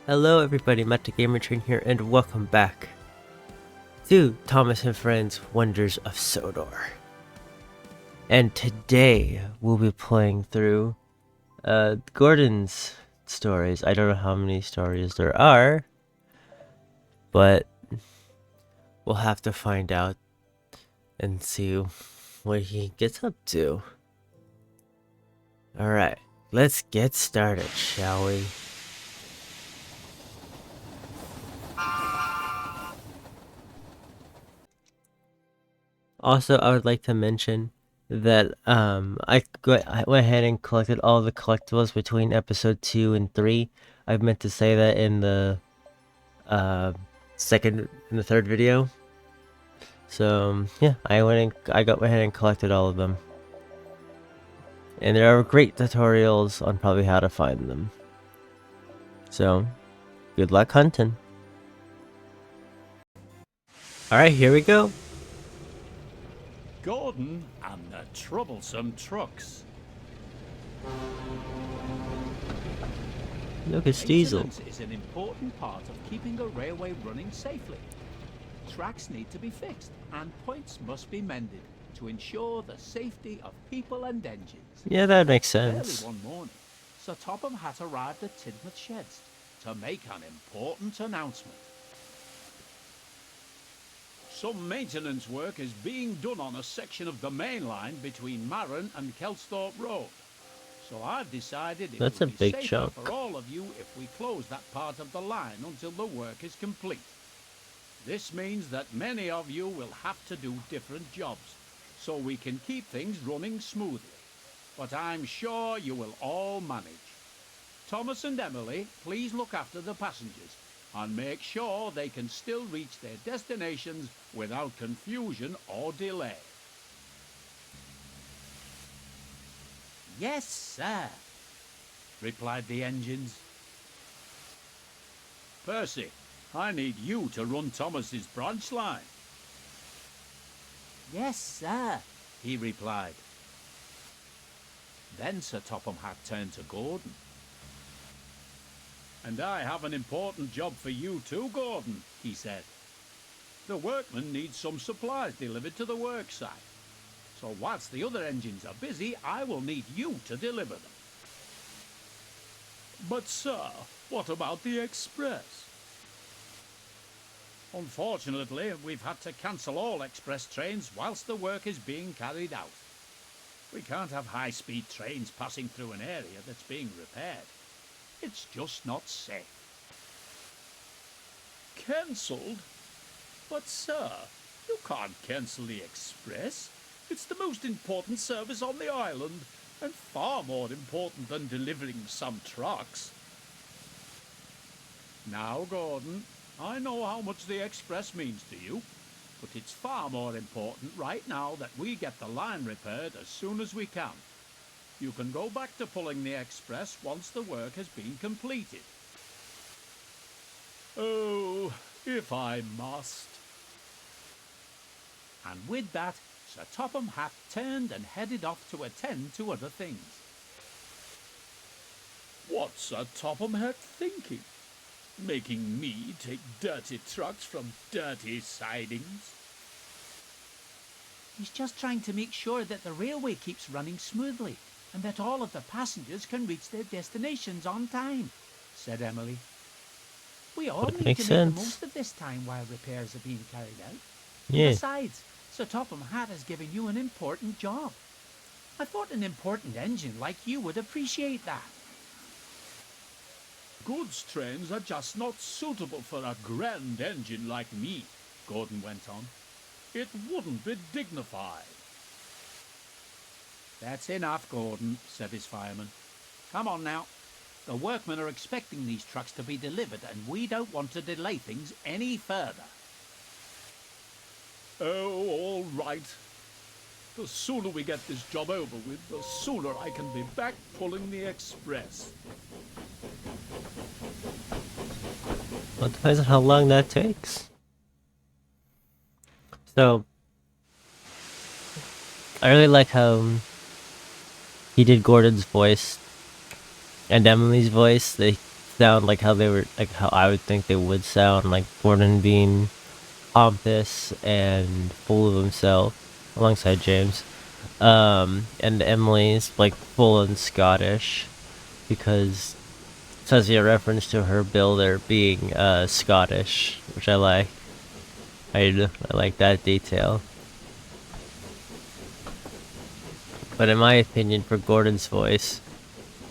Hello everybody, Matt the Gamer Train here, and welcome back to Thomas and Friends Wonders of Sodor. And today we'll be playing through Gordon's stories. I don't know how many stories there are, but we'll have to find out and see what he gets up to. Alright, let's get started, shall we? Also, I would like to mention that I went ahead and collected all the collectibles between episode 2 and 3. I meant to say that in the third video. So yeah, I went ahead and collected all of them, and there are great tutorials on probably how to find them. So good luck hunting. All right, here we go. Gordon and the troublesome trucks. Look, it's Diesel. Maintenance is an important part of keeping a railway running safely. Tracks need to be fixed and points must be mended to ensure the safety of people and engines. Yeah, that makes sense. Early one morning, Sir Topham Hatt arrived at Tidmouth Sheds to make an important announcement. Some maintenance work is being done on a section of the main line between Marron and Kelsthorpe Road. So I've decided it That's would a be big safer chunk for all of you if we close that part of the line until the work is complete. This means that many of you will have to do different jobs, so we can keep things running smoothly. But I'm sure you will all manage. Thomas and Emily, please look after the passengers and make sure they can still reach their destinations without confusion or delay. Yes, sir, replied the engines. Percy, I need you to run Thomas's branch line. Yes, sir, he replied. Then Sir Topham Hatt turned to Gordon. And I have an important job for you too, Gordon, he said. The workmen need some supplies delivered to the work site. So whilst the other engines are busy, I will need you to deliver them. But sir, what about the express? Unfortunately, we've had to cancel all express trains whilst the work is being carried out. We can't have high-speed trains passing through an area that's being repaired. It's just not safe. Cancelled? But sir, you can't cancel the express. It's the most important service on the island, and far more important than delivering some trucks. Now, Gordon, I know how much the express means to you, but it's far more important right now that we get the line repaired as soon as we can. You can go back to pulling the express once the work has been completed. Oh, if I must. And with that, Sir Topham Hatt turned and headed off to attend to other things. What's Sir Topham Hatt thinking? Making me take dirty trucks from dirty sidings? He's just trying to make sure that the railway keeps running smoothly and that all of the passengers can reach their destinations on time, said Emily. We all need to make the most of this time while repairs are being carried out. Yeah. Besides, Sir Topham Hatt has given you an important job. I thought an important engine like you would appreciate that. Goods trains are just not suitable for a grand engine like me, Gordon went on. It wouldn't be dignified. That's enough, Gordon, said his fireman. Come on now. The workmen are expecting these trucks to be delivered, and we don't want to delay things any further. Oh, all right. The sooner we get this job over with, the sooner I can be back pulling the express. Well, it depends on how long that takes. So, I really like how he did Gordon's voice and Emily's voice. They sound like how they were, like how I would think they would sound, like Gordon being pompous and full of himself alongside James. And Emily's like full and Scottish because it says a reference to her builder being Scottish, which I like. I like that detail. But in my opinion, for Gordon's voice,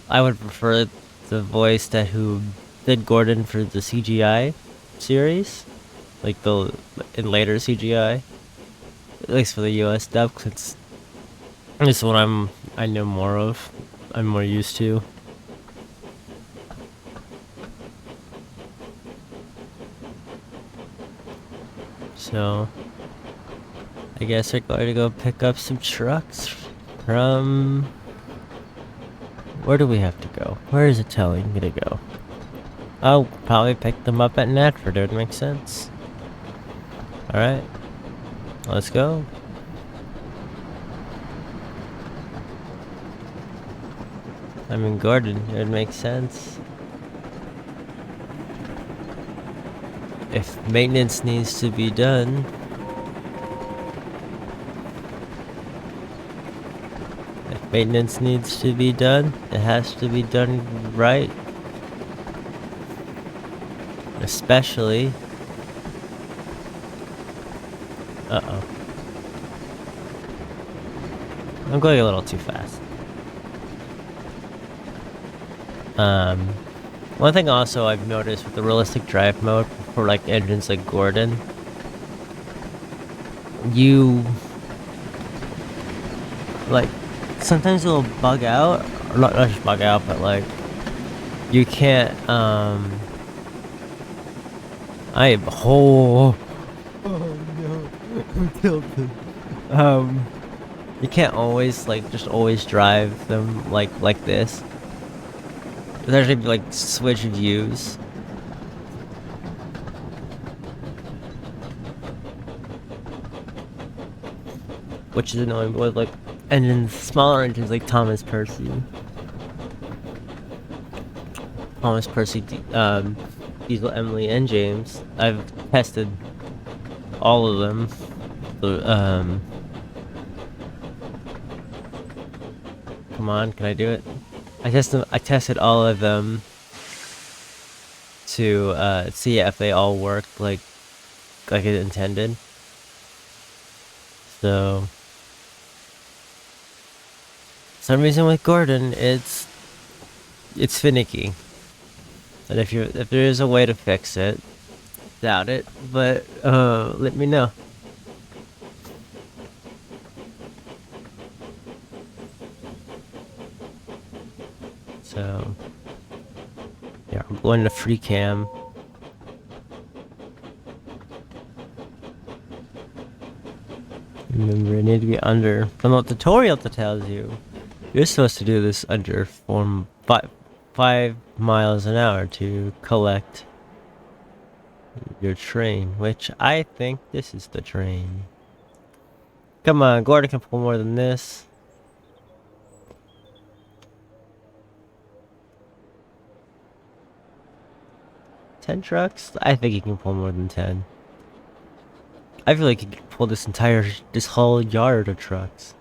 I would prefer the voice that who did Gordon for the CGI series, like the in later CGI, at least for the US dub, because it's what I know more of. I'm more used to. So I guess we're going to go pick up some trucks from. Where do we have to go? Where is it telling me to go? I'll probably pick them up at Natford. It would make sense. Alright. Let's go. I'm in Gordon. It would make sense. If maintenance needs to be done. If maintenance needs to be done, it has to be done right. Especially. Uh-oh. I'm going a little too fast. One thing also I've noticed with the realistic drive mode for like engines like Gordon, you like sometimes it'll bug out, or not just bug out, but like you can't I am oh no, I'm tilted. You can't always like just always drive them like this. There's actually like switch views. Which is annoying with like engines, smaller engines like Thomas Percy, Diesel, Emily, and James. I've tested all of them. Come on, can I do it? I tested all of them to see if they all worked like it intended. So, for some reason with Gordon, it's finicky. And if there is a way to fix it, doubt it. But let me know. So, yeah, I'm going to free cam. Remember, it need to be under. From the tutorial that tells you, you're supposed to do this under 5 miles an hour to collect your train, which I think this is the train. Come on, Gordon can pull more than this. Ten trucks? I think he can pull more than 10. I feel like he could pull this whole yard of trucks.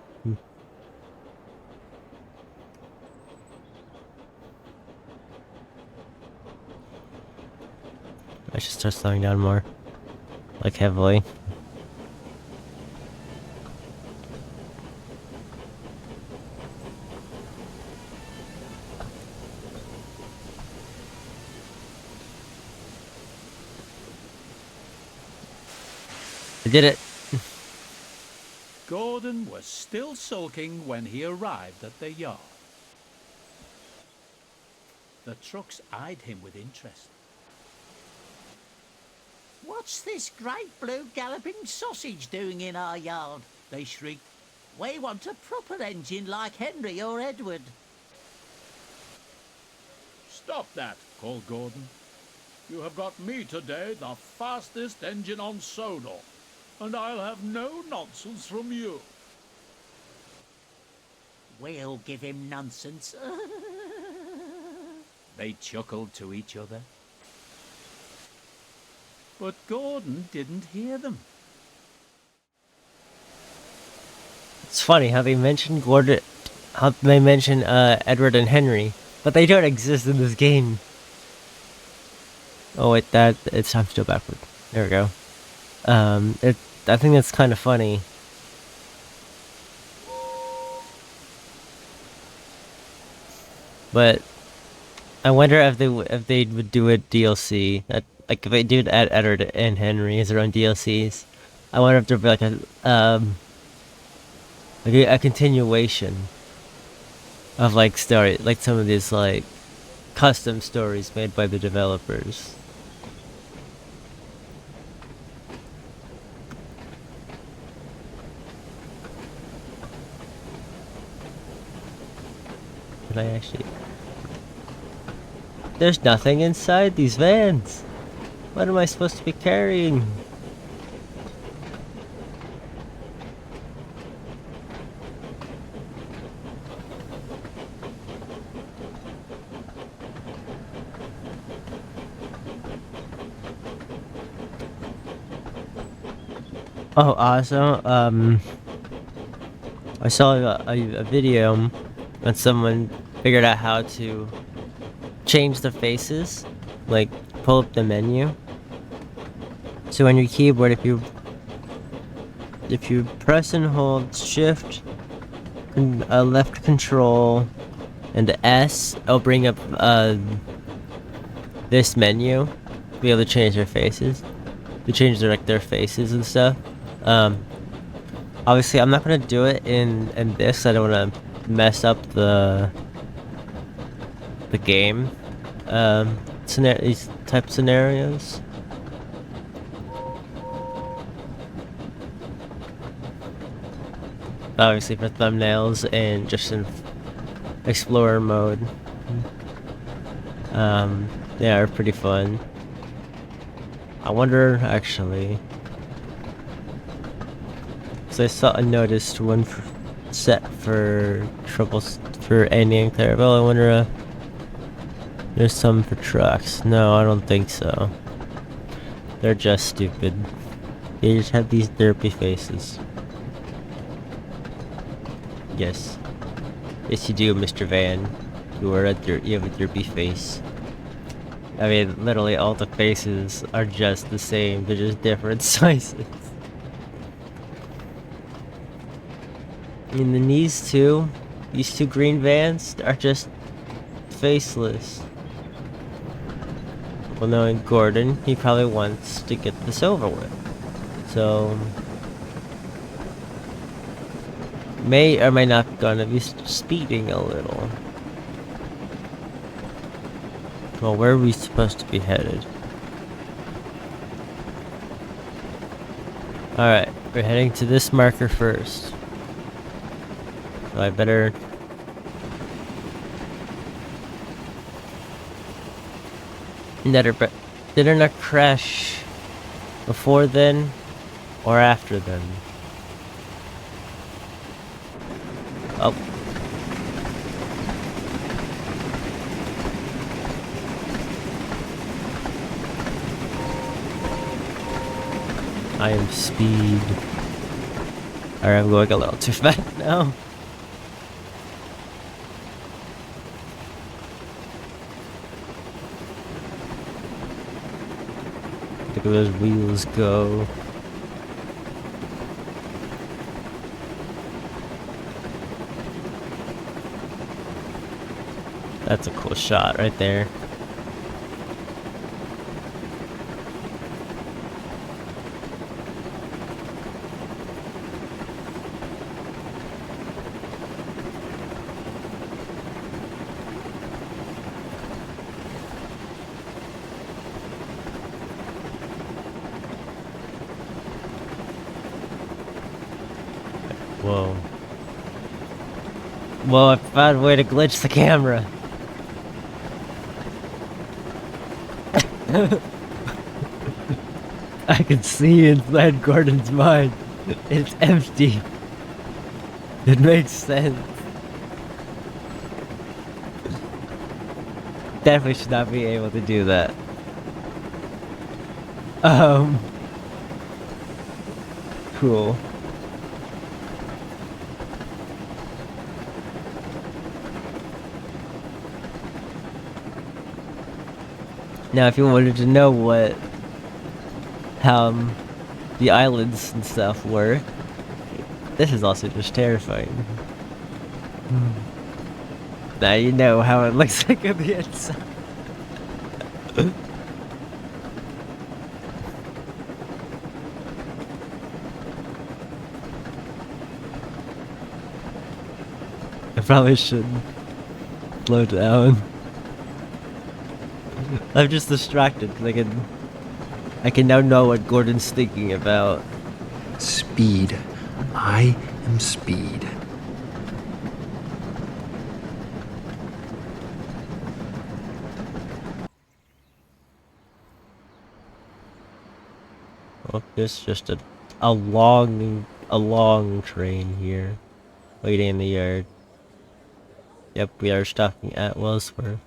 I should start slowing down more. Like heavily. I did it. Gordon was still sulking when he arrived at the yard. The trucks eyed him with interest. "What's this great blue galloping sausage doing in our yard?" they shrieked. "We want a proper engine like Henry or Edward." Stop that, called Gordon. You have got me today the fastest engine on Sodor, and I'll have no nonsense from you. "We'll give him nonsense." They chuckled to each other. But Gordon didn't hear them. It's funny how they mention Gordon, how they mention Edward and Henry, but they don't exist in this game. Oh wait, it's time to go backward. There we go. I think that's kind of funny. But I wonder if they would do a DLC like if they do add Edward and Henry as their own DLCs. I wonder if there'd be like a continuation of like story, like some of these like custom stories made by the developers. Did I actually? There's nothing inside these vans. What am I supposed to be carrying? Oh, awesome. I saw a video when someone figured out how to change the faces, like pull up the menu. So on your keyboard, if you press and hold Shift, left control, and S, it'll bring up this menu to be able to change their faces, to change their faces and stuff. Obviously, I'm not gonna do it in this. I don't want to mess up the game. These type scenarios. Obviously for thumbnails and just in explorer mode. They are pretty fun. I wonder actually. So I noticed one set for for Andy and Clarabelle. I wonder if there's some for trucks. No, I don't think so. They're just stupid. They just have these derpy faces. Yes. Yes you do, Mr. Van. You have a derpy face. I mean, literally all the faces are just the same. They're just different sizes. And then these two green vans are just faceless. Well, knowing Gordon, he probably wants to get this over with. So, may or may not gonna be speeding a little. Well, where are we supposed to be headed? Alright, we're heading to this marker first. So I better... Did it not crash before then or after then? Oh. I am speed. Alright, I'm going a little too fast now. Look at those wheels go. That's a cool shot right there. Whoa. Whoa, I found a way to glitch the camera. I can see inside Gordon's mind. It's empty. It makes sense. definitely should not be able to do that. Um. Cool. Now, if you wanted to know what the islands and stuff were, this is also just terrifying. Now you know how it looks like on the inside. I probably should slow down. I'm just distracted because I can now know what Gordon's thinking about. Speed. I am speed. Well, there's just a long train here, waiting in the yard. Yep, we are stopping at Wellsworth.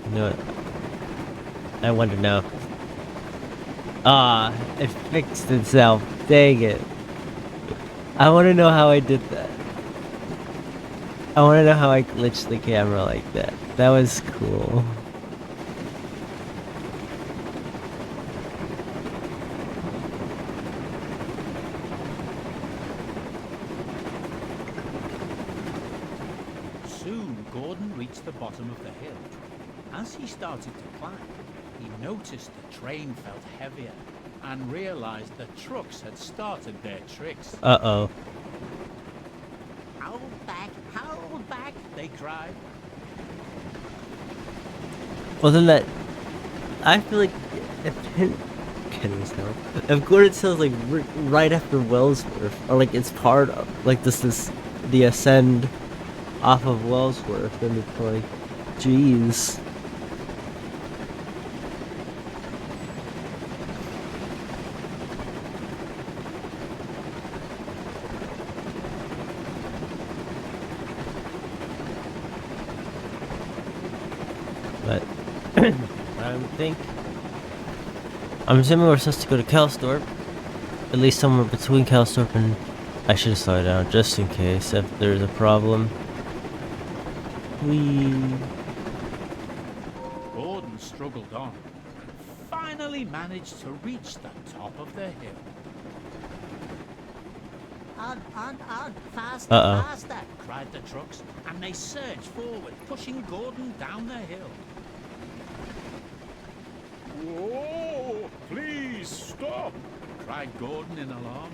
You know what? I wonder now. Ah, it fixed itself. Dang it. I want to know how I did that. I want to know how I glitched the camera like that. That was cool. Soon Gordon reached the bottom of the hill. As he started to climb, he noticed the train felt heavier and realized the trucks had started their tricks. Uh-oh. Hold back, they cried. Well, then that... I feel like if Gordon Hill's like right after Wellsworth, or like it's part of like this is the ascend off of Wellsworth, then it's like, jeez. But I'm assuming we're supposed to go to Kelsthorpe. At least somewhere between Kelsthorpe and... I should slow down just in case if there's a problem. Gordon struggled on and finally managed to reach the top of the hill. On, faster, Uh-oh. faster. Cried the trucks, and they surged forward, pushing Gordon down the hill. Whoa! Please stop! Cried Gordon in alarm.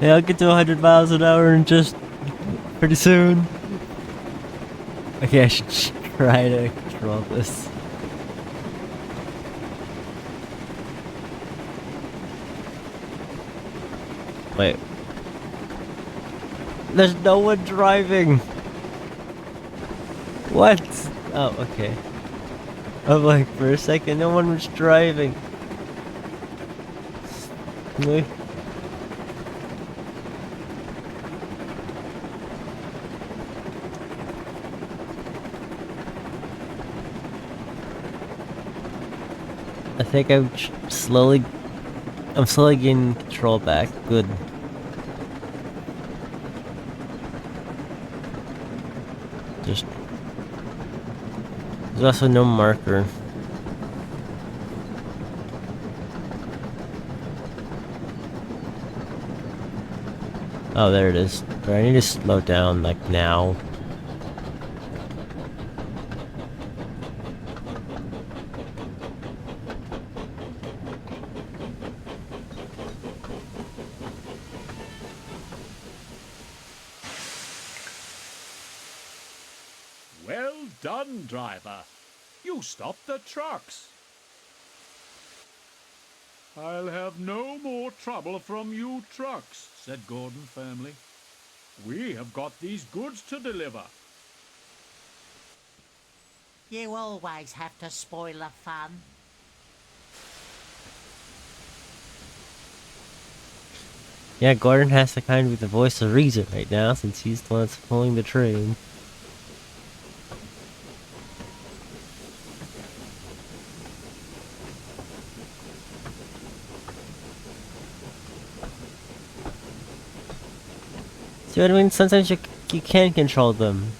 Yeah, I'll get to 100 miles an hour in just pretty soon. Okay, I should try to control this. Wait. There's no one driving. What? Oh, okay. I'm like, for a second, no one was driving. Wait. I think I'm slowly getting control back. Good. Just... There's also no marker. Oh, there it is. I need to slow down, like, now. Well done, driver. You stopped the trucks. I'll have no more trouble from you trucks, said Gordon firmly. We have got these goods to deliver. You always have to spoil the fun. Yeah, Gordon has to kind of be the voice of reason right now since he's the one that's pulling the train. See what I mean? Sometimes you can control them,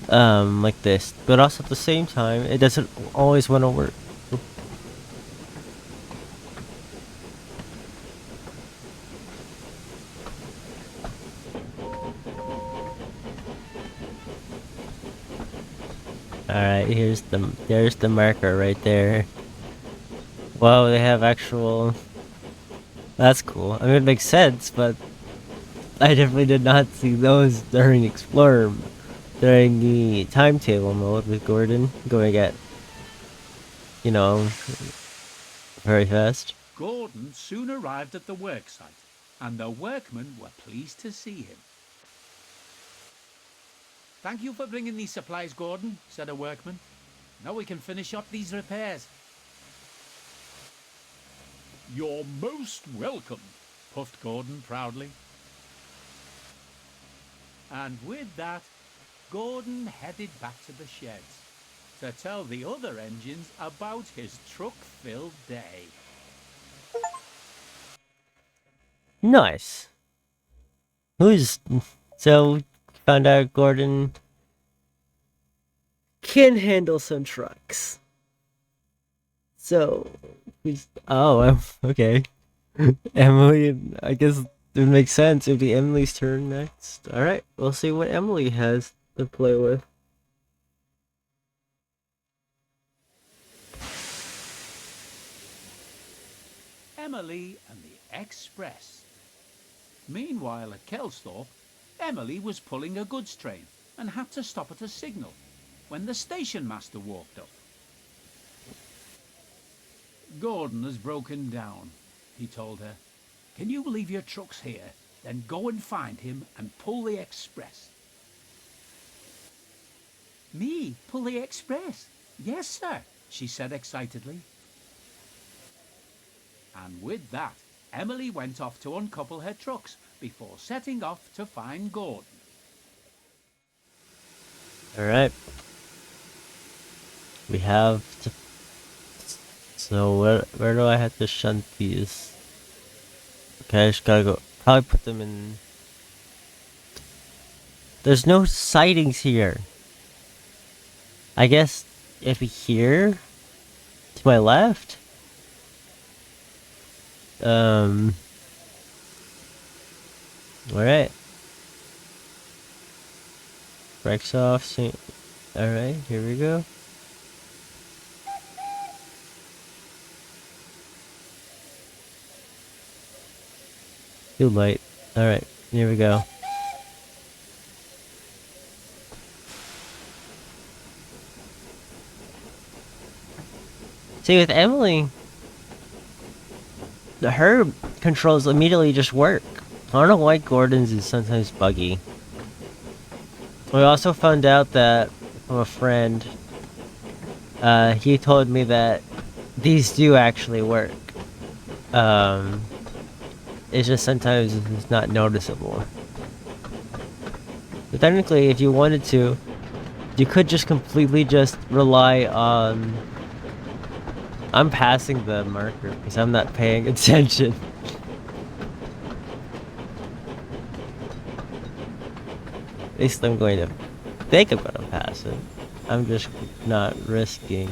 like this, but also at the same time, it doesn't always want to work. Alright, there's the marker right there. Wow, they have actual... That's cool. I mean, it makes sense, but I definitely did not see those during Explorer, during the timetable mode with Gordon going at, you know, very fast. Gordon soon arrived at the worksite, and the workmen were pleased to see him. "Thank you for bringing these supplies, Gordon," said a workman. "Now we can finish up these repairs." "You're most welcome," puffed Gordon proudly. And with that, Gordon headed back to the sheds to tell the other engines about his truck-filled day. Nice. So, found out Gordon can handle some trucks. So, okay. Emily, I guess it makes sense. It'd be Emily's turn next. Alright, we'll see what Emily has to play with. Emily and the Express. Meanwhile at Kelsthorpe, Emily was pulling a goods train and had to stop at a signal when the station master walked up. "Gordon has broken down," he told her. "Can you leave your trucks here, then go and find him and pull the express?" Me pull the express? Yes, sir, she said excitedly. And with that, Emily went off to uncouple her trucks before setting off to find Gordon. Alright. We have to... So where do I have to shunt these? Okay, I just gotta go... Probably put them in... There's no sightings here. I guess if here... To my left? Alright. Brakes off. Alright, here we go. Too late. Alright, here we go. See, with Emily, her controls immediately just work. I don't know why Gordon's is sometimes buggy. We also found out that from a friend, he told me that these do actually work. It's just sometimes it's not noticeable. But technically, if you wanted to, you could just completely just rely on... I'm passing the marker because I'm not paying attention. At least I'm going to think I'm gonna pass it. I'm just not risking.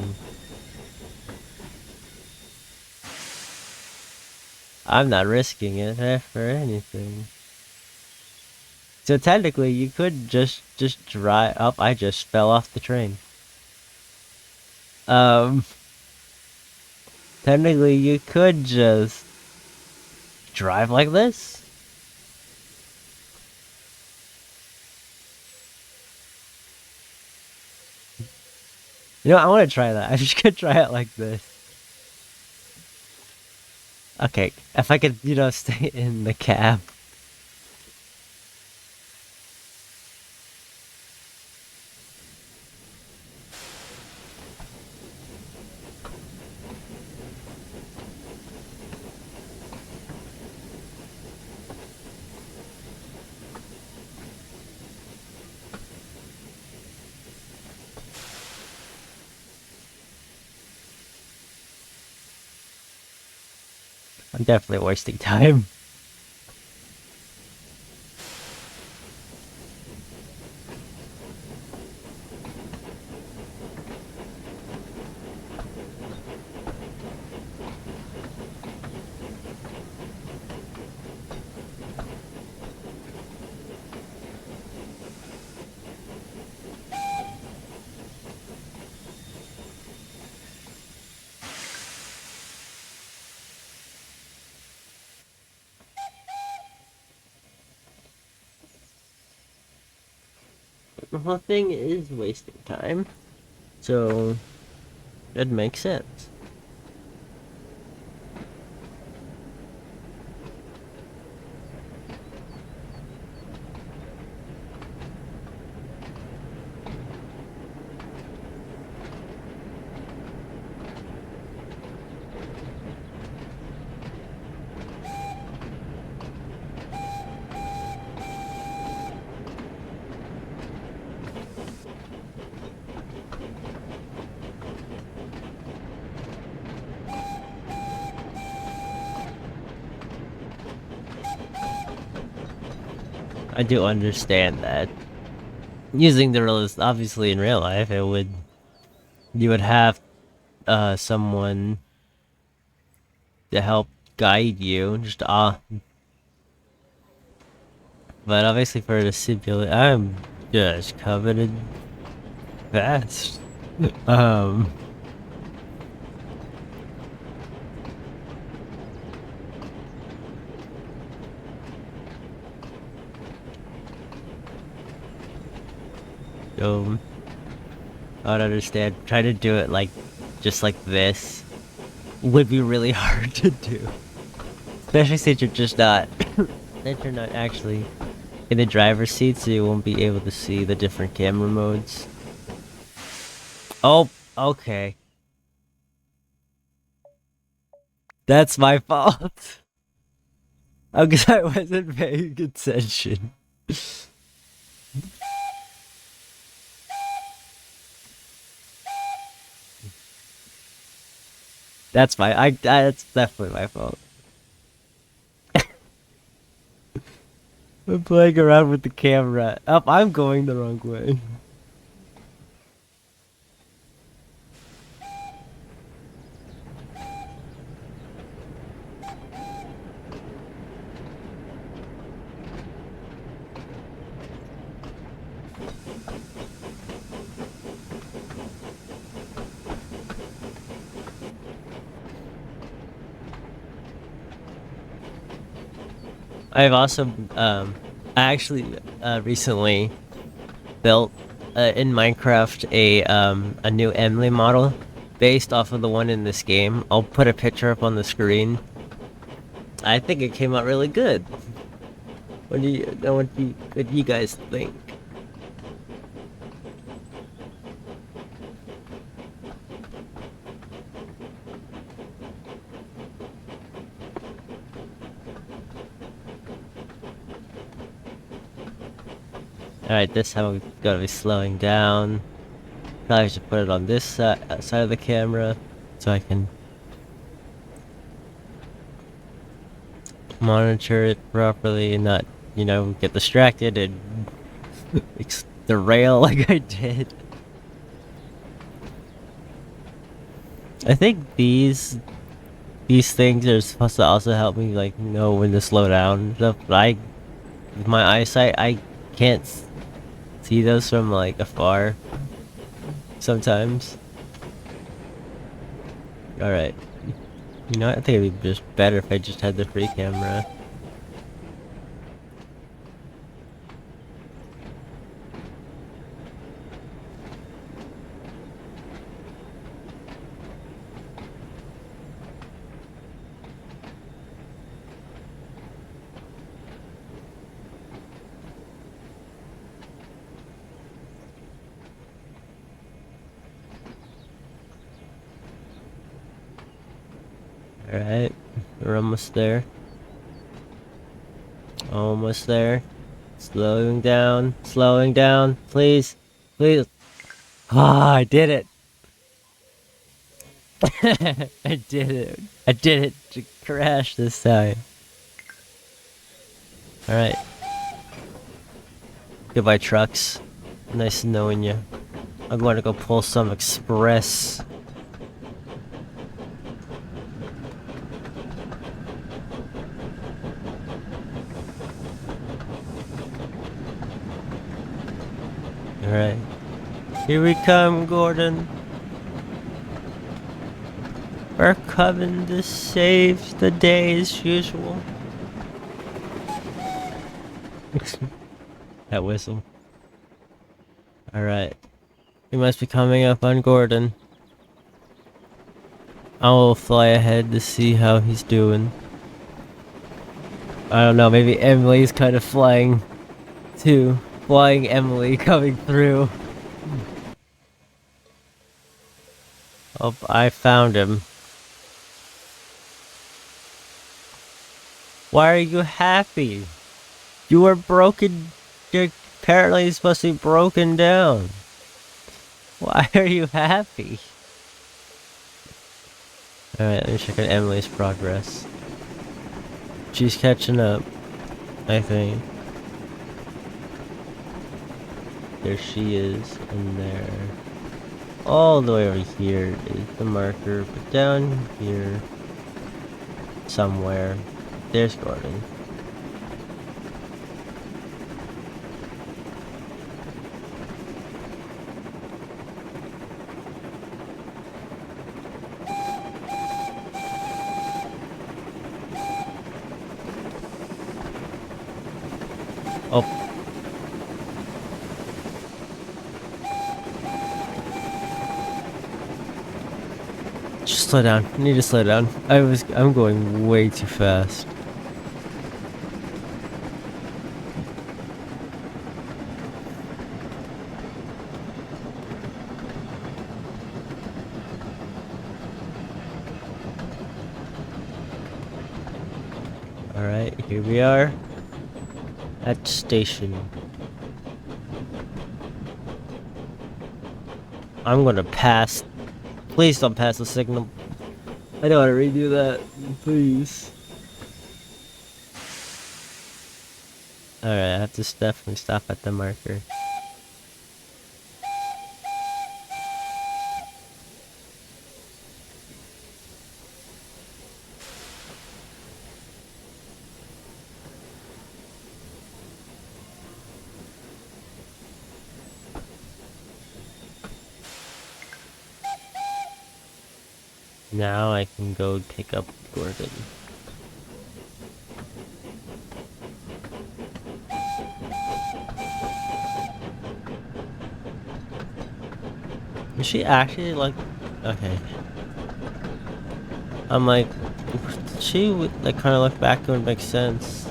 I'm not risking it for anything. So technically, you could just drive up. I just fell off the train. Technically, you could just drive like this. You know, I want to try that. I'm just gonna try it like this. Okay, if I could, you know, stay in the cab. I'm definitely wasting time. The whole thing is wasting time, so it makes sense. I do understand that. Using the realist, obviously in real life, you would have someone to help guide you. But obviously for the simulation, I'm just covered in fast. um, so I don't understand. Trying to do it like just like this would be really hard to do, especially since you're just not, that you're not actually in the driver's seat, so you won't be able to see the different camera modes. Oh, okay. That's my fault. Oh, because I wasn't paying attention. That's definitely my fault. I'm playing around with the camera. Oh, I'm going the wrong way. I've also, I actually, recently built, in Minecraft a new Emily model based off of the one in this game. I'll put a picture up on the screen. I think it came out really good. What do you guys think? Alright, this time we've got to be slowing down. Probably should put it on this side of the camera so I can monitor it properly and not, get distracted and derail like I did. I think these things are supposed to also help me like know when to slow down and stuff, but with my eyesight, I can't see those from like afar sometimes. Alright. You know what? I think it'd be just better if I just had the free camera. Alright. We're almost there. Almost there. Slowing down. Slowing down. Please. Please. Ah, I did it. I did it. I did it to crash this time. Alright. Goodbye, trucks. Nice knowing you. I'm going to go pull some express. Alright. Here we come, Gordon. We're coming to save the day as usual. That whistle. Alright. We must be coming up on Gordon. I will fly ahead to see how he's doing. I don't know, maybe Emily's kind of flying too. Flying Emily coming through. Oh, I found him. Why are you happy? You were broken. You're apparently supposed to be broken down. Why are you happy? Alright, let me check on Emily's progress. She's catching up, I think. There she is, and there. All the way over here is the marker, but down here, somewhere, there's Gordon. Oh. Just slow down. I need to slow down. I'm going way too fast. Alright, here we are. At station. I'm gonna pass. Please don't pass the signal. I don't want to redo that. Please. Alright, I have to definitely stop at the marker. Now I can go pick up Gordon. Is she actually like... Okay. I'm like... She would like kind of look back, it would make sense.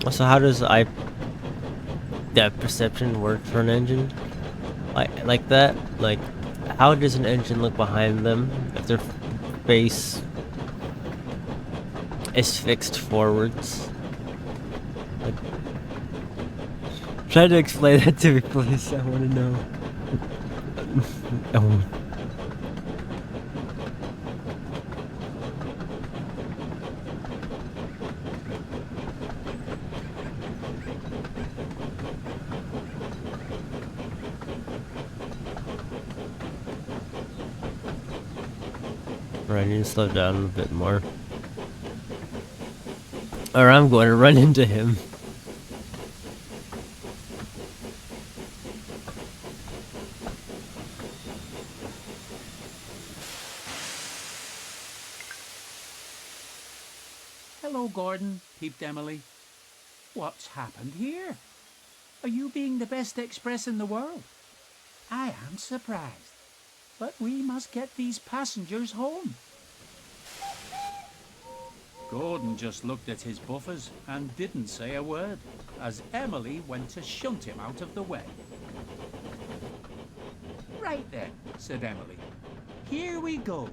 Also, how does that perception work for an engine? Like that? Like... How does an engine look behind them if their face is fixed forwards? Like, try to explain that to me, please. I want to know. Oh. Right, I need to slow down a bit more. Or I'm going to run into him. Hello, Gordon, peeped Emily. What's happened here? Are you being the best express in the world? I am surprised. But we must get these passengers home. Gordon just looked at his buffers and didn't say a word, as Emily went to shunt him out of the way. Right then, said Emily. Here we go.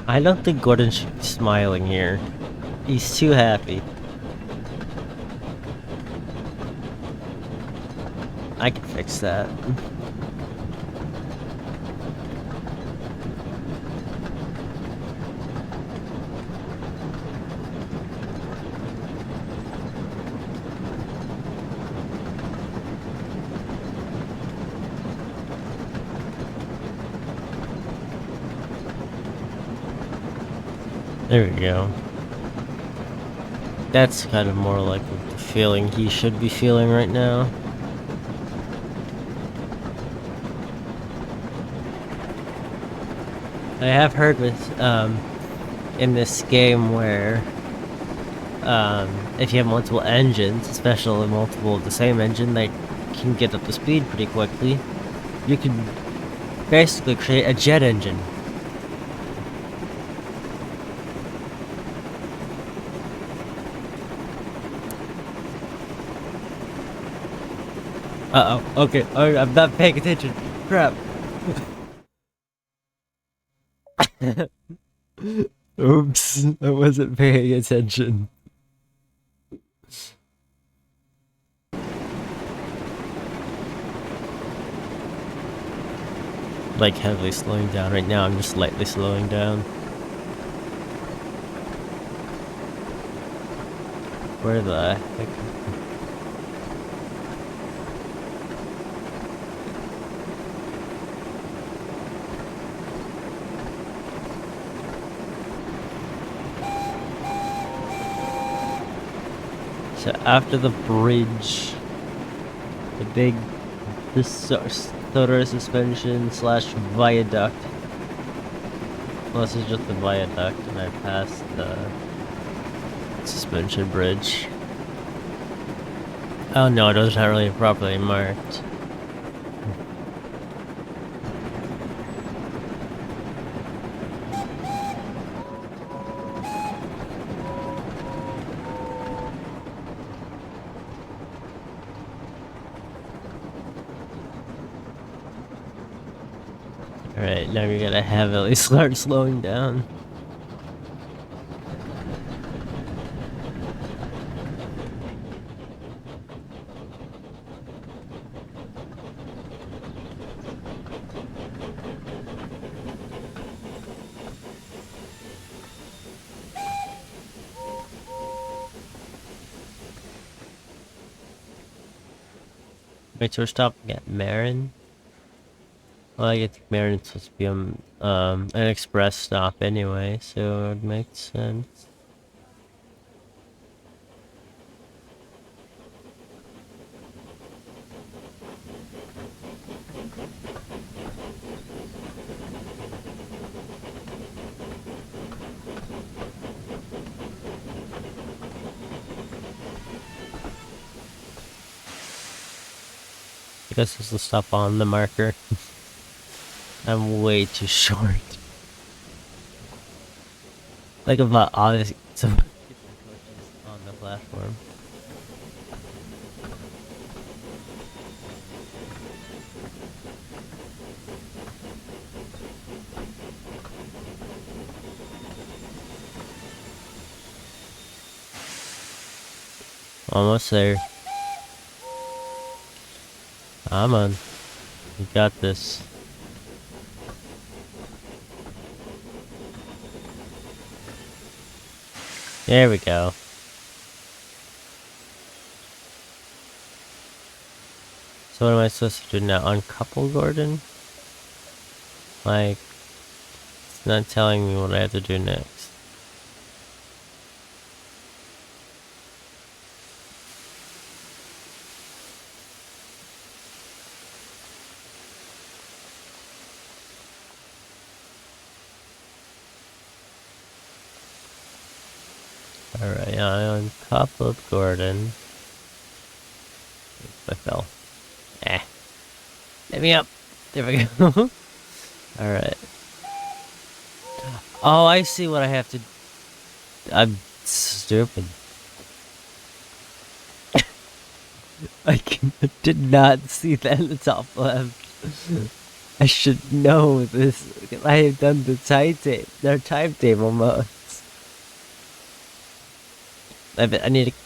I don't think Gordon should be smiling here. He's too happy. I can fix that. There we go. That's kind of more like the feeling he should be feeling right now. I have heard with, in this game where, if you have multiple engines, especially multiple of the same engine, they can get up to speed pretty quickly. You can basically create a jet engine. Uh-oh, okay, I'm not paying attention. Crap. Oops, I wasn't paying attention. Like heavily slowing down right now, I'm just slightly slowing down. Where the heck? So after the bridge, the Sodor suspension slash viaduct. Well, this is just the viaduct, and I passed the suspension bridge. Oh no, those are not really properly marked. Alright, now we gotta heavily start slowing down. Wait, so we're stopping at Marin? Well, I think Marin's supposed to be an express stop anyway, so it makes sense. I guess this will stop on the marker. I'm way too short. Like about obvious some on the platform. Almost there. Come on. You got this. There we go. So what am I supposed to do now? Uncouple Gordon? Like, it's not telling me what I have to do next. Alright, I uncoupled Gordon. I fell. Let me up. There we go. Alright. Oh, I see what I have to... I'm stupid. I did not see that in the top left. I should know this. I have done the timetable modes.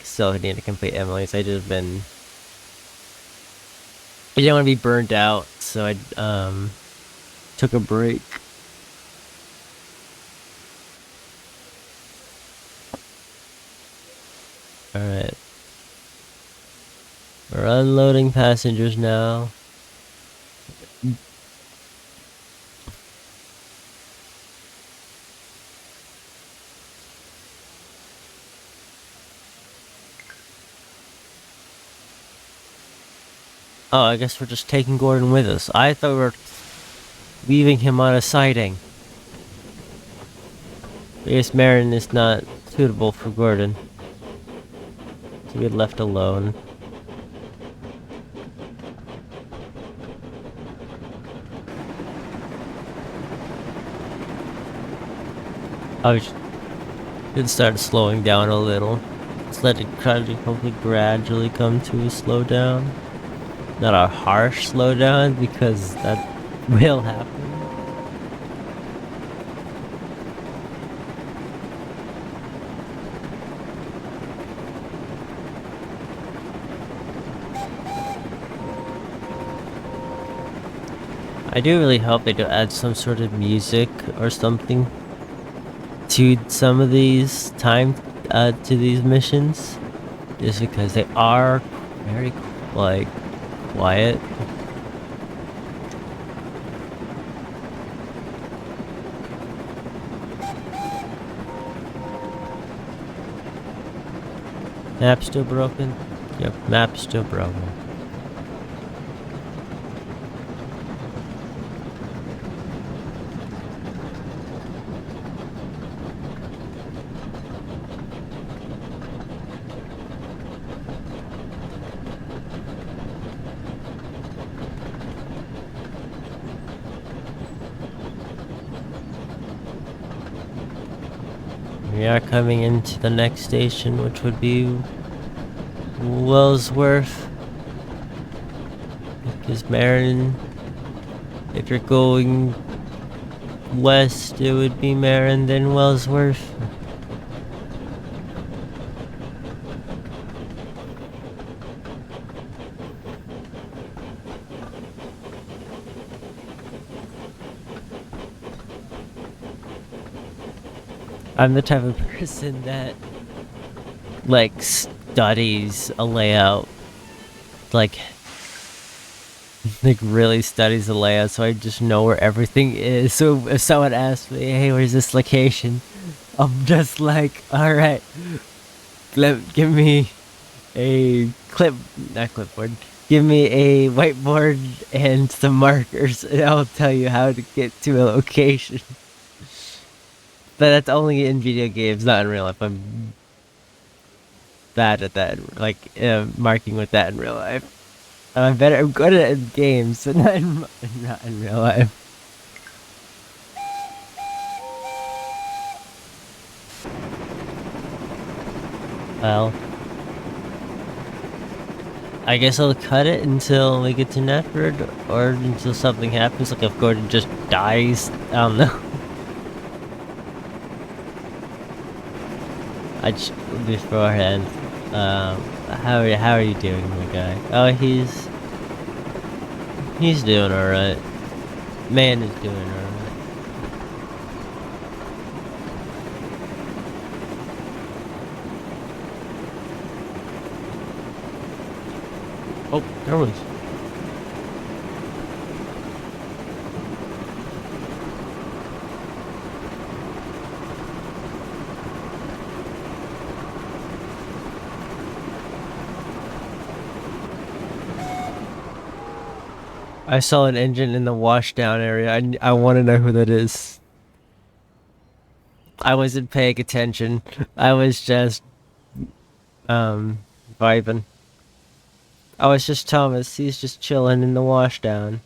still need to complete Emily's. I just been. I didn't want to be burned out, so I took a break. Alright. We're unloading passengers now. Oh, I guess we're just taking Gordon with us. I thought we were leaving him on a siding. I guess Marin is not suitable for Gordon. To be left alone. I should start slowing down a little. Just let it hopefully gradually come to a slow down. Not a harsh slowdown, because that will happen. I do really hope they do add some sort of music or something to some of these to these missions, just because they are very like quiet. Map still broken? Yep, map still broken. We are coming into the next station, which would be Wellsworth. Because Marin, if you're going west, it would be Marin, then Wellsworth. I'm the type of person that like studies a layout, like really studies the layout, so I just know where everything is. So if someone asks me, hey, where's this location, I'm just like, alright, give me a not clipboard, give me a whiteboard and some markers, and I'll tell you how to get to a location. But that's only in video games, not in real life. I'm bad at that, like marking with that in real life. I'm good at it in games, but not in real life. Well, I guess I'll cut it until we get to Netford, or until something happens, like if Gordon just dies. I don't know. I just beforehand. How are you doing, my guy? Oh, he's doing all right. Man is doing all right. Oh, there was. I saw an engine in the washdown area. I want to know who that is. I wasn't paying attention. I was just vibing. Oh, it's just Thomas. He's just chilling in the washdown.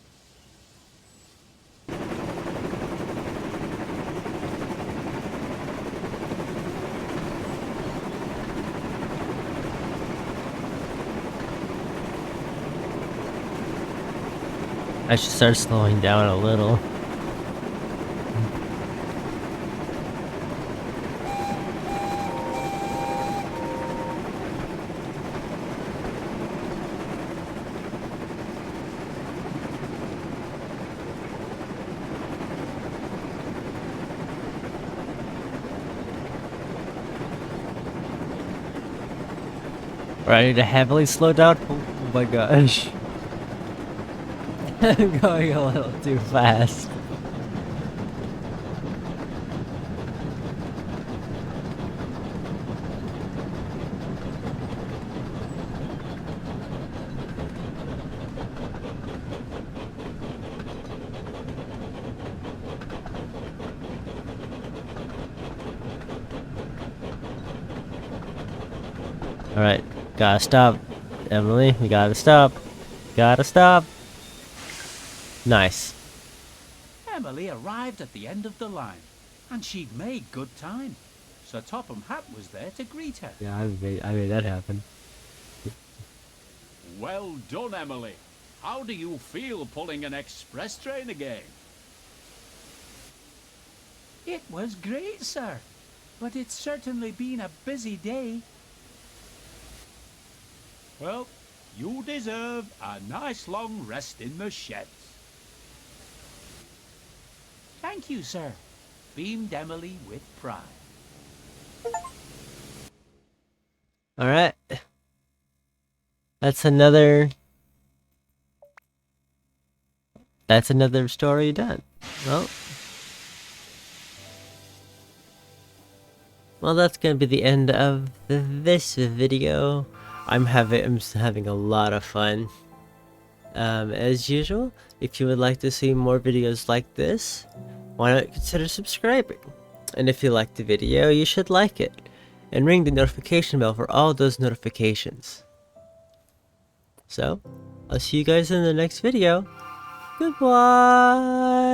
I should start slowing down a little. Or I need to heavily slow down? Oh my gosh. I'm going a little too fast. Alright, gotta stop. Emily, we gotta stop. Gotta stop. Nice. Emily arrived at the end of the line, and she'd made good time. Sir Topham Hatt was there to greet her. Yeah, I made that happen. Well done, Emily. How do you feel pulling an express train again? It was great, sir. But it's certainly been a busy day. Well, you deserve a nice long rest in the sheds. Thank you, sir, beamed Emily with pride. Alright. That's another story done. Well, that's gonna be the end of this video. I'm having a lot of fun. As usual, if you would like to see more videos like this, why not consider subscribing? And if you liked the video, you should like it. And ring the notification bell for all those notifications. So, I'll see you guys in the next video. Goodbye!